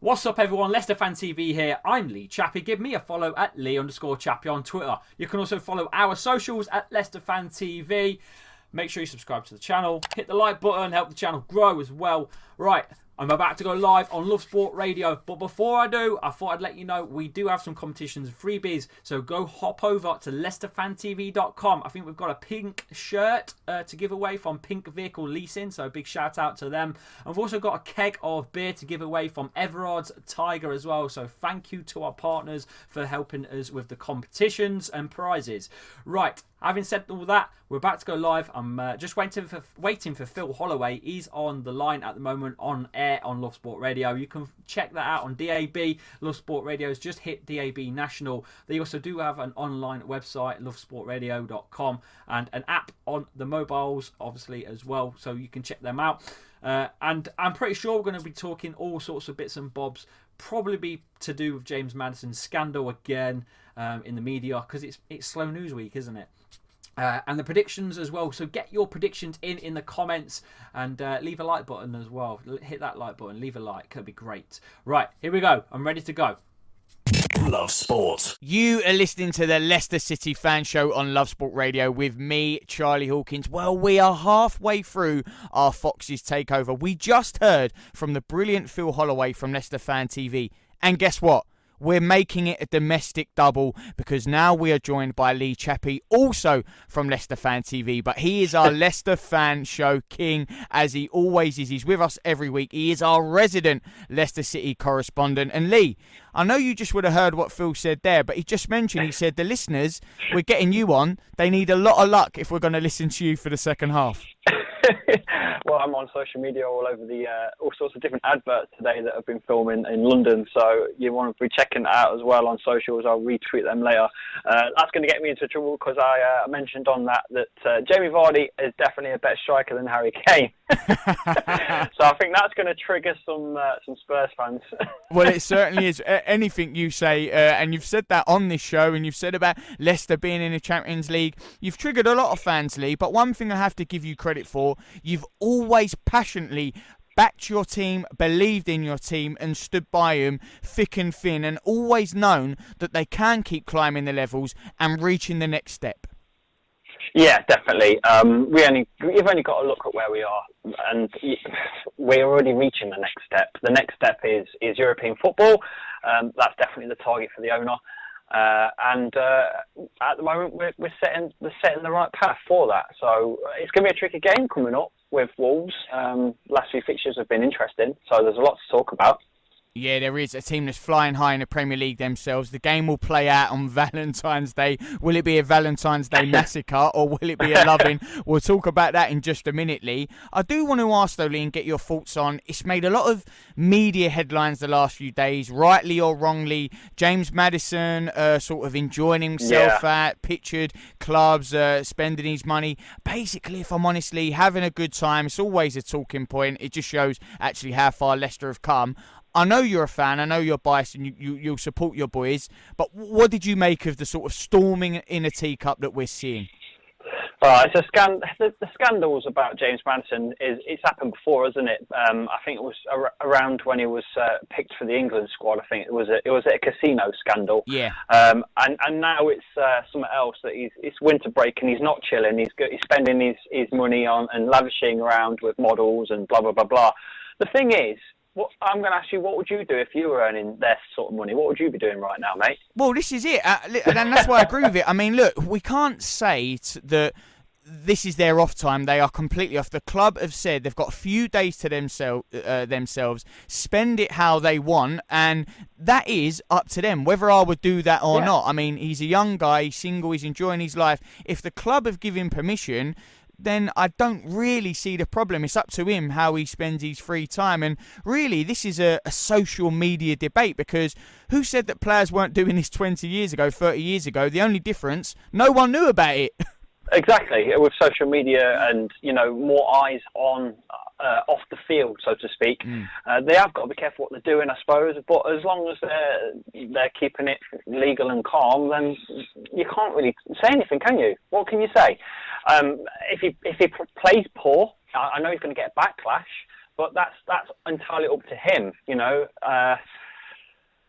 What's up everyone, Leicester Fan TV here. I'm Lee Chappy. Give me a follow at Lee_Chappy on Twitter. You can also follow our socials at Leicester Fan TV. Make sure you subscribe to the channel. Hit the like button, help the channel grow as well. Right, I'm about to go live on Lovesport Radio. But before I do, I thought I'd let you know we do have some competitions and freebies. So go hop over to leicesterfantv.com. I think we've got a pink shirt to give away from Pink Vehicle Leasing. So a big shout out to them. And we've also got a keg of beer to give away from Everard's Tiger as well. So thank you to our partners for helping us with the competitions and prizes. Right. Having said all that, we're about to go live. I'm just waiting for Phil Holloway. He's on the line at the moment on air on Lovesport Radio. You can check that out on DAB. Lovesport Radio's just hit DAB National. They also do have an online website, lovesportradio.com, and an app on the mobiles, obviously, as well. So you can check them out. And I'm pretty sure we're going to be talking all sorts of bits and bobs. Probably be to do with James Maddison's scandal again in the media, because it's slow news week, isn't it? And the predictions as well. So get your predictions in the comments and leave a like button as well. Hit that like button. Leave a like. That'd be great. Right, here we go. I'm ready to go. Love Sport. You are listening to the Leicester City Fan Show on Lovesport Radio with me, Charlie Hawkins. Well, we are halfway through our Foxes takeover. We just heard from the brilliant Phil Holloway from Leicester Fan TV. And guess what? We're making it a domestic double because now we are joined by Lee Chappy, also from Leicester Fan TV. But he is our Leicester Fan Show king, as he always is. He's with us every week. He is our resident Leicester City correspondent. And Lee, I know you just would have heard what Phil said there, but he just mentioned, he said, the listeners, we're getting you on. They need a lot of luck if we're going to listen to you for the second half. Well, I'm on social media all over all sorts of different adverts today that have been filming in London, so you want to be checking that out as well on socials. I'll retweet them later. That's going to get me into trouble because I mentioned on that Jamie Vardy is definitely a better striker than Harry Kane. So I think that's going to trigger some Spurs fans. Well, it certainly is. Anything you say, and you've said that on this show, and you've said about Leicester being in the Champions League, you've triggered a lot of fans, Lee, but one thing I have to give you credit for, you've always passionately backed your team, believed in your team, and stood by them thick and thin, and always known that they can keep climbing the levels and reaching the next step. Yeah, definitely. You've only got to look at where we are, and we're already reaching the next step. The next step is European football. That's definitely the target for the owner. And at the moment, we're setting the right path for that. So it's going to be a tricky game coming up with Wolves. Last few fixtures have been interesting, so there's a lot to talk about. Yeah, there is a team that's flying high in the Premier League themselves. The game will play out on Valentine's Day. Will it be a Valentine's Day massacre or will it be a loving? We'll talk about that in just a minute, Lee. I do want to ask, though, Lee, and get your thoughts on, it's made a lot of media headlines the last few days, rightly or wrongly. James Maddison sort of enjoying himself at pictured clubs, spending his money. Basically, if I'm honestly having a good time, it's always a talking point. It just shows actually how far Leicester have come. I know you're a fan, I know you're biased and you'll support your boys, but what did you make of the sort of storming in a teacup that we're seeing? It's a the scandals about James Maddison it's happened before, hasn't it? I think it was around when he was picked for the England squad. I think it was a casino scandal. Yeah. And now it's something else that it's winter break and he's not chilling. He's spending his money on and lavishing around with models and blah blah blah blah. The thing is, I'm going to ask you, what would you do if you were earning their sort of money? What would you be doing right now, mate? Well, this is it. And that's why I agree with it. I mean, look, we can't say that this is their off time. They are completely off. The club have said they've got a few days to themselves, spend it how they want, and that is up to them, whether I would do that or not. I mean, he's a young guy, he's single, he's enjoying his life. If the club have given permission, then I don't really see the problem. It's up to him how he spends his free time. And really, this is a social media debate, because who said that players weren't doing this 20 years ago, 30 years ago? The only difference, no one knew about it. Exactly, with social media and more eyes on off the field, so to speak. They have got to be careful what they're doing, I suppose. But as long as they're keeping it legal and calm, then you can't really say anything, can you? What can you say? If he plays poor, I know he's going to get a backlash, but that's entirely up to him.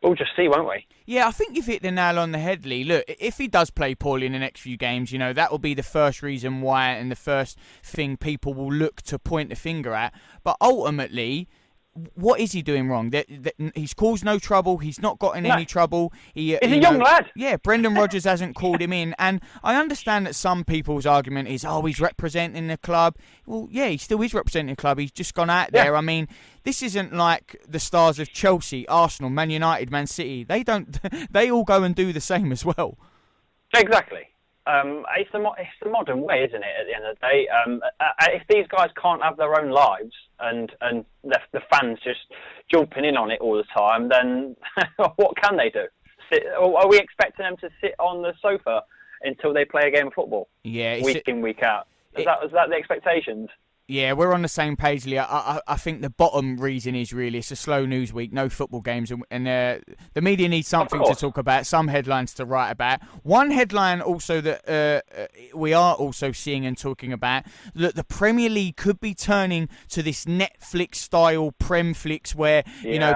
We'll just see, won't we? Yeah, I think you've hit the nail on the head, Lee. Look, if he does play poorly in the next few games, that will be the first reason why and the first thing people will look to point the finger at. But ultimately, what is he doing wrong? He's caused no trouble. He's not got in any trouble. He's a young lad. Yeah, Brendan Rodgers hasn't called him in. And I understand that some people's argument is, he's representing the club. Well, yeah, he still is representing the club. He's just gone out there. I mean, this isn't like the stars of Chelsea, Arsenal, Man United, Man City. They all go and do the same as well. Exactly. It's the modern way, isn't it? At the end of the day, if these guys can't have their own lives and the fans just jumping in on it all the time, then what can they do? Are we expecting them to sit on the sofa until they play a game of football? Yeah, week in, week out. Is that the expectations? Yeah, we're on the same page, Lee. I think the bottom reason is really it's a slow news week, no football games, and the media needs something to talk about, some headlines to write about. One headline also that we are also seeing and talking about, that the Premier League could be turning to this Netflix-style Premflix where,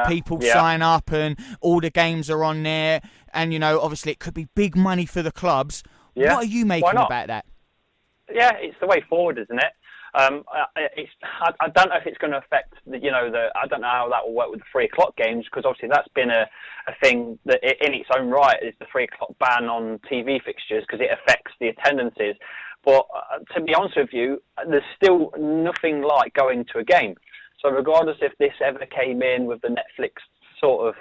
people sign up and all the games are on there, and, obviously it could be big money for the clubs. Yeah. What are you making about that? Yeah, it's the way forward, isn't it? I don't know if it's going to affect I don't know how that will work with the 3 o'clock games, because obviously that's been a thing that in its own right is the 3 o'clock ban on TV fixtures, because it affects the attendances. But to be honest with you, there's still nothing like going to a game. So regardless if this ever came in with the Netflix sort of,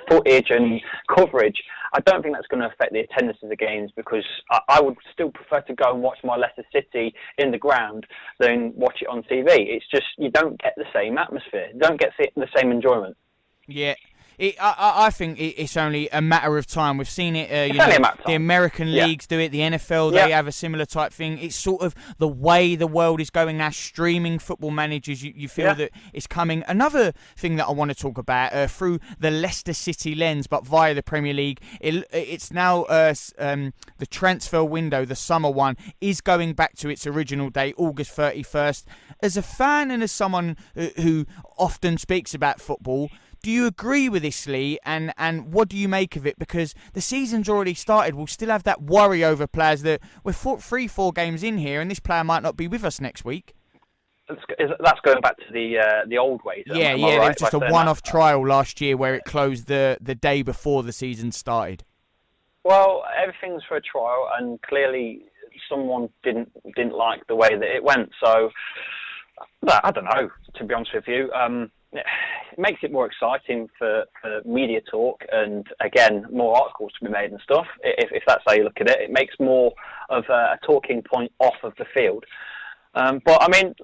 footage and coverage, I don't think that's going to affect the attendance of the games, because I would still prefer to go and watch my Leicester City in the ground than watch it on TV. It's just, you don't get the same atmosphere. You don't get the same enjoyment. Yeah. I think it's only a matter of time. We've seen it, the American leagues do it, the NFL, they have a similar type thing. It's sort of the way the world is going now, streaming football managers, you feel that it's coming. Another thing that I want to talk about, through the Leicester City lens, but via the Premier League, it's now the transfer window, the summer one, is going back to its original date, August 31st. As a fan and as someone who often speaks about football, do you agree with this, Lee, and what do you make of it? Because the season's already started. We'll still have that worry over players that we're 3-4 games in here and this player might not be with us next week. That's going back to the old ways. Yeah, there was just a one-off trial last year where it closed the day before the season started. Well, everything's for a trial, and clearly someone didn't like the way that it went. So, I don't know, to be honest with you. It makes it more exciting for media talk, and again, more articles to be made and stuff. If that's how you look at it, it makes more of a talking point off of the field. But I mean,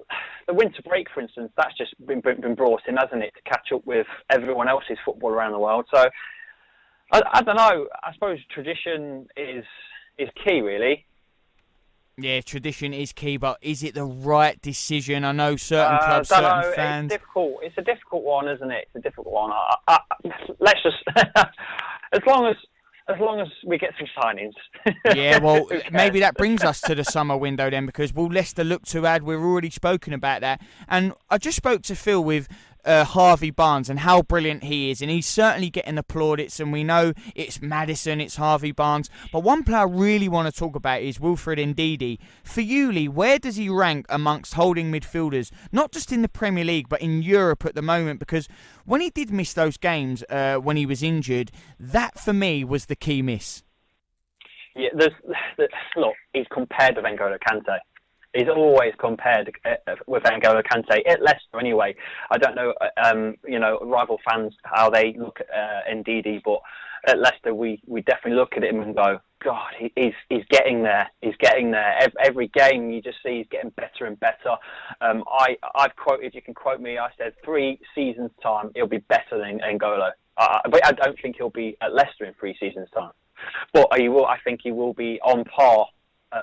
the winter break, for instance, that's just been brought in, hasn't it, to catch up with everyone else's football around the world. So I don't know. I suppose tradition is key, really. Yeah, tradition is key, but is it the right decision? I know certain clubs, certain fans. It's difficult. It's a difficult one, isn't it? It's a difficult one. Let's just, as long as we get some signings. Yeah, well, maybe that brings us to the summer window then, because will Leicester look to add? We've already spoken about that, and I just spoke to Phil with Harvey Barnes and how brilliant he is, and he's certainly getting applaudits, and we know it's Maddison, it's Harvey Barnes, but one player I really want to talk about is Wilfred Ndidi. For you, Lee, where does he rank amongst holding midfielders, not just in the Premier League but in Europe at the moment? Because when he did miss those games when he was injured, that for me was the key miss. Yeah, look, he's compared with N'Golo Kante. He's always compared with N'Golo Kante at Leicester. Anyway, I don't know, rival fans how they look at Ndidi, but at Leicester we definitely look at him and go, God, he's getting there. He's getting there. Every game you just see he's getting better and better. I've quoted, if you can quote me, I said 3 seasons time he'll be better than N'Golo. But I don't think he'll be at Leicester in 3 seasons time. But I think he will be on par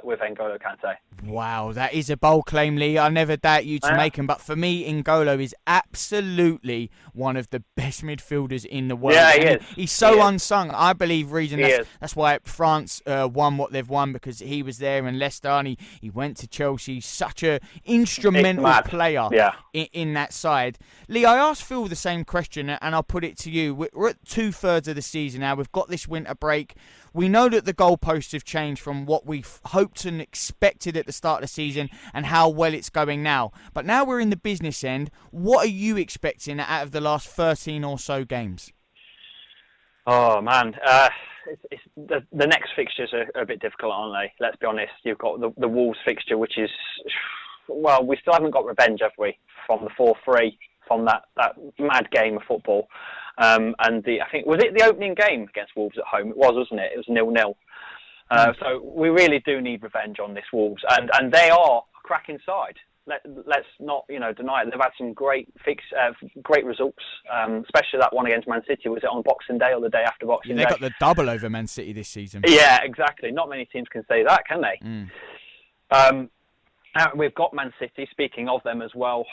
with N'Golo Kante. Wow, that is a bold claim, Lee. I never doubt you to make him, but for me, N'Golo is absolutely one of the best midfielders in the world. Yeah, he is. He's so unsung. I believe that's why France won what they've won, because he was there in Leicester and he went to Chelsea. Such a instrumental player in that side. Lee, I asked Phil the same question, and I'll put it to you. We're at 2/3 of the season now. We've got this winter break. We know that the goalposts have changed from what we hoped and expected at the start of the season and how well it's going now. But now we're in the business end. What are you expecting out of the last 13 or so games? Oh, man. The next fixtures are a bit difficult, aren't they? Let's be honest. You've got the Wolves fixture, which is... Well, we still haven't got revenge, have we, from the 4-3, from that mad game of football. And I think, was it the opening game against Wolves at home? It was, wasn't it? It was 0-0. So we really do need revenge on this Wolves, and they are a cracking side. Let's not deny it. They've had some great results, especially that one against Man City. Was it on Boxing Day or the day after Boxing Day? They got the double over Man City this season. Yeah, exactly. Not many teams can say that, can they? We've got Man City. Speaking of them as well.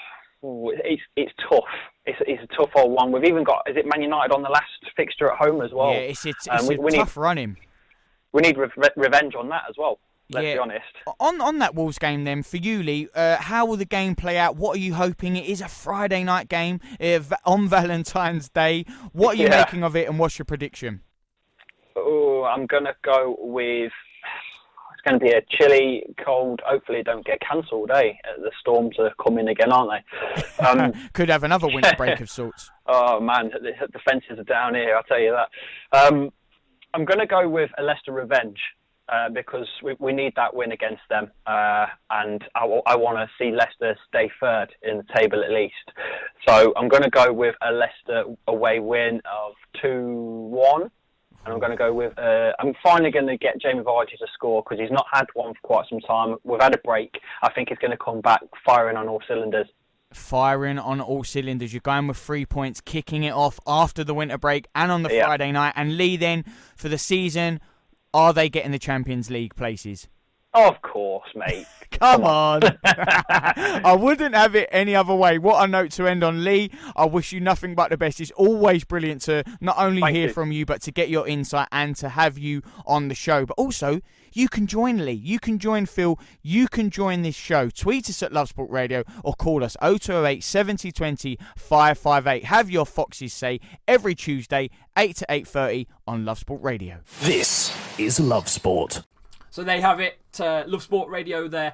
Ooh, it's tough. It's a tough old one. We've even got, is it Man United on the last fixture at home as well? Yeah, it's a tough running. We need revenge on that as well. Let's be honest. On that Wolves game then, for you, Lee, how will the game play out? What are you hoping? It is a Friday night game on Valentine's Day. What are you making of it, and what's your prediction? Oh, I'm going to go with... It's going to be a chilly, cold, hopefully don't get cancelled, eh? The Storms are coming again, aren't they? Could have another winter break of sorts. Oh, man, the fences are down here, I'll tell you that. I'm going to go with a Leicester revenge because we need that win against them. And I want to see Leicester stay third in the table at least. So I'm going to go with a Leicester away win of 2-1. And I'm going to go with... I'm finally going to get Jamie Vardy to score because he's not had one for quite some time. We've had a break. I think he's going to come back firing on all cylinders. Firing on all cylinders. You're going with 3 points, kicking it off after the winter break and on the Friday night. And Lee, then, for the season, are they getting the Champions League places? Of course, mate. Come on. I wouldn't have it any other way. What a note to end on, Lee. I wish you nothing but the best. It's always brilliant to not only hear from you, but to get your insight and to have you on the show. But also, you can join Lee. You can join Phil. You can join this show. Tweet us at Lovesport Radio or call us 0208 70 20 558. Have your Foxes say every Tuesday, 8 to 8:30 on Lovesport Radio. This is Lovesport. So they have it. Love Sport Radio there.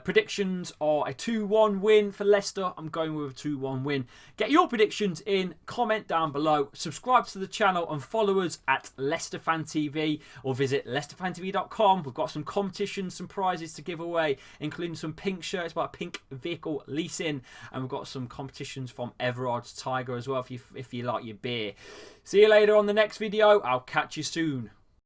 Predictions are a 2-1 win for Leicester. I'm going with a 2-1 win. Get your predictions in. Comment down below. Subscribe to the channel and follow us at Leicester Fan TV or visit leicesterfantv.com. We've got some competitions, some prizes to give away, including some pink shirts by Pink Vehicle Leasing. And we've got some competitions from Everard's Tiger as well if you like your beer. See you later on the next video. I'll catch you soon.